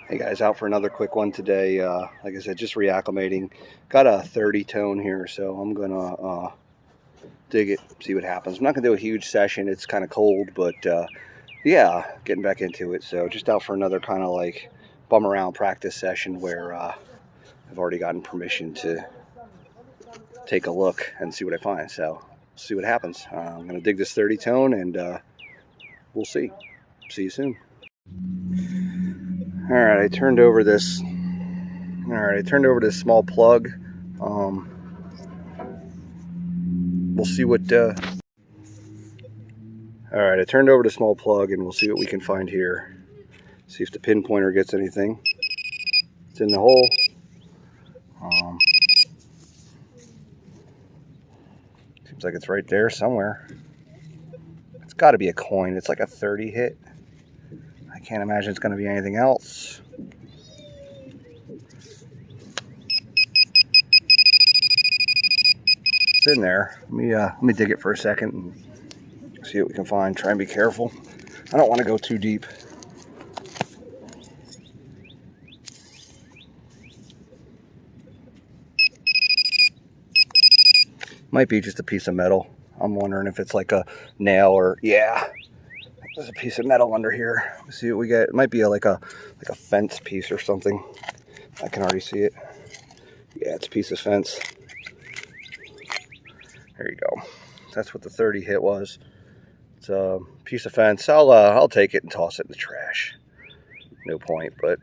Hey guys, out for another quick one today. Like I said, just reacclimating. Got a 30 tone here, so I'm gonna dig it, see what happens. I'm not gonna do a huge session. It's kind of cold, but yeah, getting back into it. So just out for another kind of like bum around practice session where I've already gotten permission to take a look and see what I find. So see what happens. I'm gonna dig this 30 tone, and we'll see. See you soon. All right, I turned over this small plug. We'll see what. All right, I turned over the small plug, and we'll see what we can find here. See if the pinpointer gets anything. It's in the hole. Seems like it's right there somewhere. It's got to be a coin. It's like a 30 hit. I can't imagine it's going to be anything else. It's in there. Let me dig it for a second and see what we can find. Try and be careful. I don't want to go too deep. Might be just a piece of metal. I'm wondering if it's like a nail or yeah. There's a piece of metal under here. Let's see what we get. It might be like a fence piece or something. I can already see it. Yeah, it's a piece of fence. There you go. That's what the 30 hit was. It's a piece of fence. I'll take it and toss it in the trash. No point, but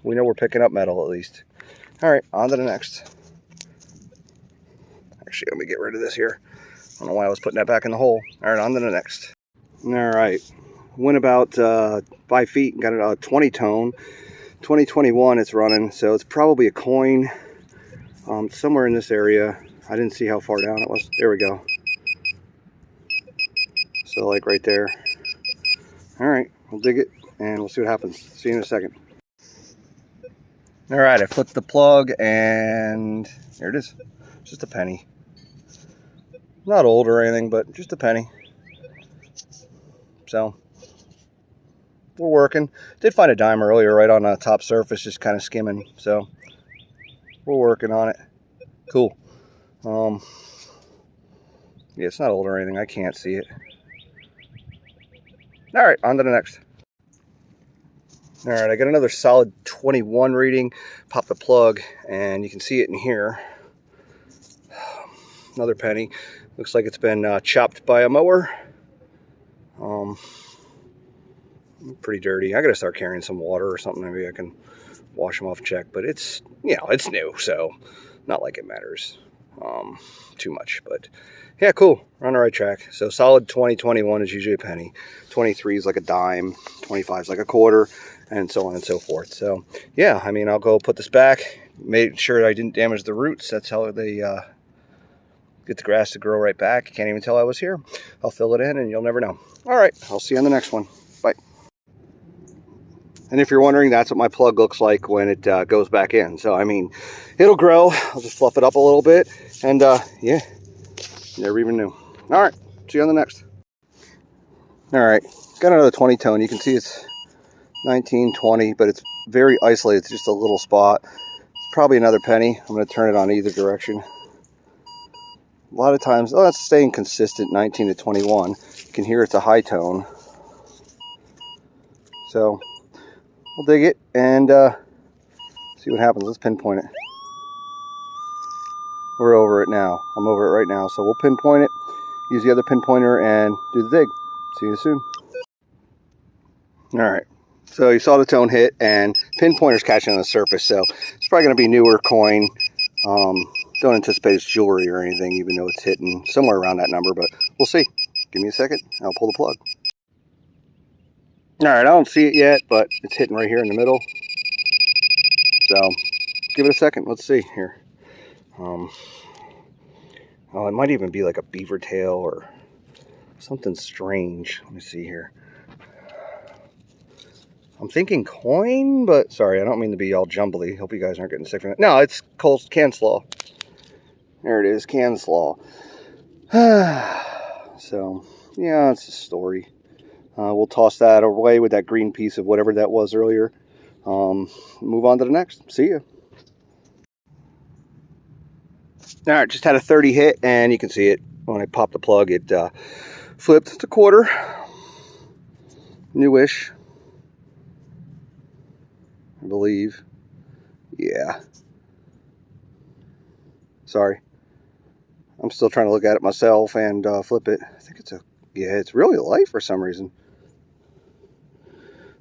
we know we're picking up metal at least. All right, on to the next. Actually, let me get rid of this here. I don't know why I was putting that back in the hole. All right, on to the next. All right, went about 5 feet and got a 20 tone. 2021 it's running, so it's probably a coin somewhere in this area. I didn't see how far down it was. There we go. So like right there. All right, we'll dig it and we'll see what happens. See you in a second. All right, I flipped the plug and there it is. Just a penny. Not old or anything, but just a penny. So we're working. Did find a dime earlier right on the top surface, just kind of skimming. So we're working on it. Cool. Yeah, it's not old or anything. I can't see it. All right, on to the next. All right, I got another solid 21 reading. Pop the plug, and you can see it in here. Another penny. Looks like it's been chopped by a mower. Pretty dirty. I gotta start carrying some water or something. Maybe I can wash them off, check. But it's, it's new, so not like it matters too much. But yeah, cool. We're on the right track. So solid 20, 21 is usually a penny. 23 is like a dime. 25 is like a quarter, and so on and so forth. So yeah, I mean, I'll go put this back. Made sure I didn't damage the roots. That's how they get the grass to grow right back. You can't even tell I was here. I'll fill it in, and you'll never know. All right, I'll see you on the next one. Bye. And if you're wondering, that's what my plug looks like when it goes back in. So, I mean, it'll grow. I'll just fluff it up a little bit. And, yeah, never even knew. All right, see you on the next. All right, got another 20 tone. You can see it's 19, 20, but it's very isolated. It's just a little spot. It's probably another penny. I'm going to turn it on either direction. A lot of times, that's staying consistent, 19 to 21. You can hear it's a high tone. So we'll dig it and see what happens. Let's pinpoint it. We're over it now. I'm over it right now. So we'll pinpoint it, use the other pinpointer, and do the dig. See you soon. All right. So you saw the tone hit, and pinpointer's catching on the surface. So it's probably going to be newer coin. Don't anticipate it's jewelry or anything, even though it's hitting somewhere around that number. But we'll see. Give me a second, and I'll pull the plug. All right, I don't see it yet, but it's hitting right here in the middle. So give it a second. Let's see here. Oh, it might even be like a beaver tail or something strange. Let me see here. I'm thinking coin, but sorry, I don't mean to be all jumbly. Hope you guys aren't getting sick from it. No, it's can slaw. There it is, can slaw. So, yeah, it's a story. We'll toss that away with that green piece of whatever that was earlier. Move on to the next. See ya. All right, just had a 30 hit, and you can see it when I popped the plug. It flipped to quarter, newish, I believe. Yeah. Sorry, I'm still trying to look at it myself and flip it. I think it's yeah, it's really light for some reason.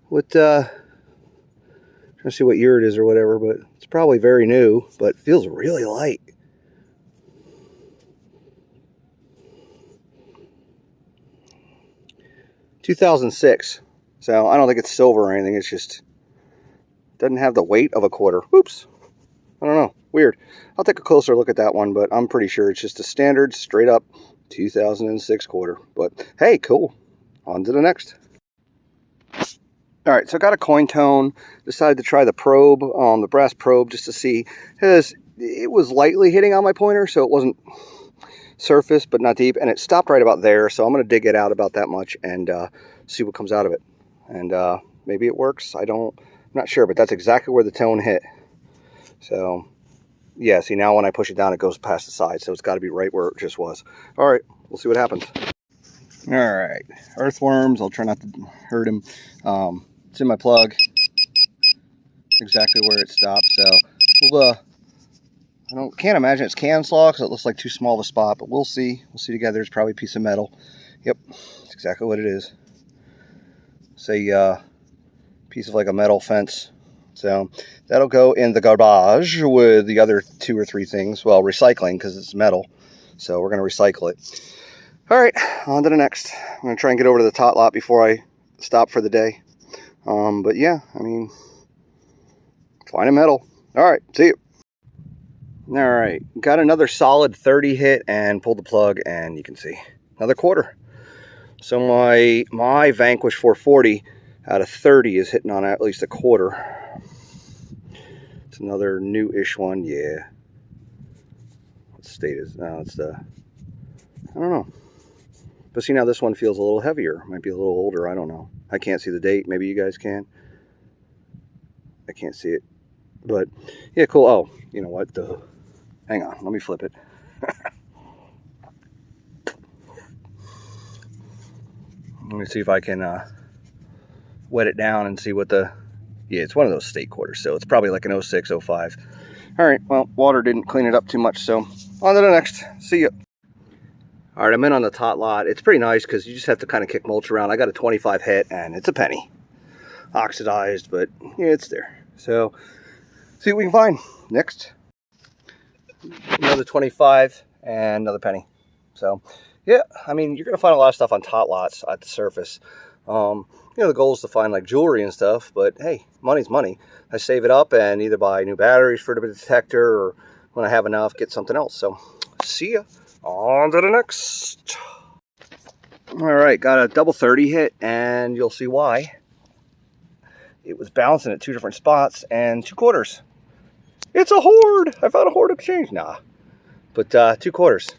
Trying to see what year it is or whatever, but it's probably very new, but feels really light. $2006. So I don't think it's silver or anything. It's just doesn't have the weight of a quarter. Oops. I don't know. Weird. I'll take a closer look at that one, but I'm pretty sure it's just a standard, straight up 2006 quarter. But hey, cool. On to the next. All right, so I got a coin tone. Decided to try the probe, the brass probe, just to see, because it was lightly hitting on my pointer, so it wasn't surface, but not deep, and it stopped right about there. So I'm going to dig it out about that much and see what comes out of it. And maybe it works. I'm not sure, but that's exactly where the tone hit. So yeah, see, now when I push it down, it goes past the side, so it's got to be right where it just was. All right, we'll see what happens. All right, earthworms. I'll try not to hurt him. It's in my plug, exactly where it stopped. So we'll can't imagine it's can slaw because it looks like too small of a spot, but we'll see. We'll see together. It's probably a piece of metal. Yep, that's exactly what it is. It's a piece of like a metal fence. So that'll go in the garbage with the other 2 or 3 things. Well, recycling because it's metal. So we're going to recycle it. All right, on to the next. I'm going to try and get over to the tot lot before I stop for the day. But yeah, I mean, fine and metal. All right, see you. All right, got another solid 30 hit and pulled the plug, and you can see another quarter. So my Vanquish 440 out of 30 is hitting on at least a quarter. It's another new-ish one, yeah. What state is? No, it's the. I don't know. But see, now this one feels a little heavier. Might be a little older. I don't know. I can't see the date. Maybe you guys can. I can't see it. But yeah, cool. Oh, you know what? Hang on. Let me flip it. Let me see if I can wet it down and see what the. Yeah, it's one of those state quarters, so it's probably like an 06, 05. All right. Well, water didn't clean it up too much, so on to the next. See ya. All right, I'm in on the tot lot. It's pretty nice because you just have to kind of kick mulch around. I got a 25 hit, and it's a penny. Oxidized, but yeah, it's there. So, see what we can find. Next. Another 25 and another penny. So, yeah, I mean, you're going to find a lot of stuff on tot lots at the surface. You know, the goal is to find like jewelry and stuff, but hey, money's money. I save it up and either buy new batteries for the detector or when I have enough, get something else. So, see ya. On to the next. All right, got a double 30 hit, and you'll see why. It was bouncing at 2 different spots and 2 quarters. It's a horde. I found a horde exchange. Nah, but 2 quarters.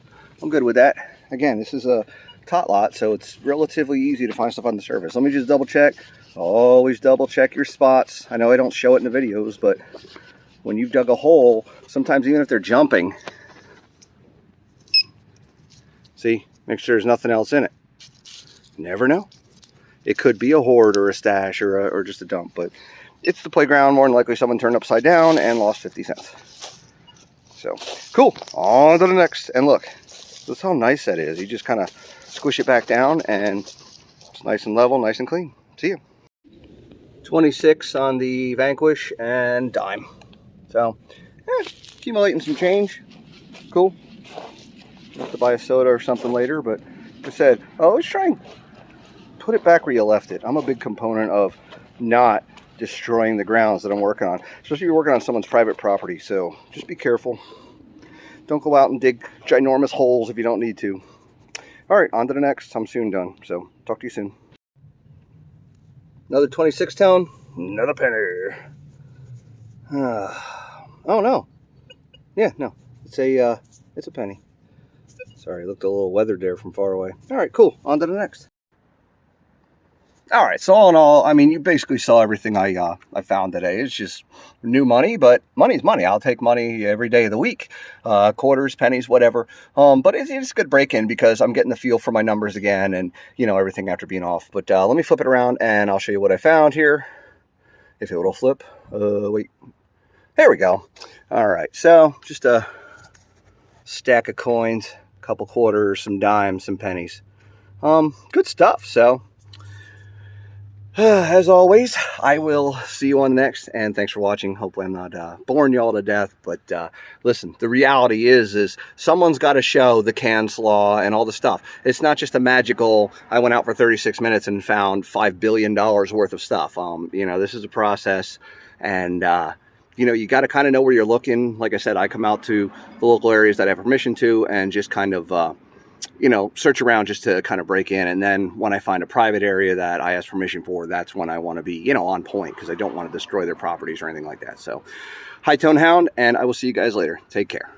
I'm good with that. Again, this is a tot lot, so it's relatively easy to find stuff on the surface. Let me just double check. Always double check your spots. I know I don't show it in the videos, but when you've dug a hole, sometimes even if they're jumping, see, make sure there's nothing else in it. Never know. It could be a hoard or a stash or just a dump, but it's the playground. More than likely someone turned upside down and lost 50 cents. So, cool. On to the next. And look, that's how nice that is. You just kind of squish it back down and it's nice and level, nice and clean. See you. 26 on the Vanquish and dime. So, accumulating some change. Cool. Have to buy a soda or something later, but like I said, always try and put it back where you left it. I'm a big component of not destroying the grounds that I'm working on, especially if you're working on someone's private property. So just be careful. Don't go out and dig ginormous holes if you don't need to. All right, on to the next. I'm soon done. So talk to you soon. Another 26 tone, another penny. Oh no. Yeah, no. It's a penny. Sorry, it looked a little weathered there from far away. All right, cool. On to the next. All right, so all in all, I mean, you basically saw everything I found today. It's just new money, but money's money. I'll take money every day of the week, quarters, pennies, whatever. But it's a good break-in because I'm getting the feel for my numbers again and, you know, everything after being off. But let me flip it around and I'll show you what I found here. If it'll flip. Wait. There we go. All right, so just a stack of coins, a couple quarters, some dimes, some pennies. Good stuff. So as always, I will see you on the next, and thanks for watching. Hopefully I'm not boring y'all to death, but listen, the reality is someone's got to show the cans law and all the stuff. It's not just a magical, I went out for 36 minutes and found $5 billion worth of stuff. You know, this is a process, and you know, you got to kind of know where you're looking. Like I said, I come out to the local areas that I have permission to and just kind of you know, search around just to kind of break in. And then when I find a private area that I ask permission for, that's when I want to be, you know, on point, because I don't want to destroy their properties or anything like that. So, High Tone Hound, and I will see you guys later. Take care.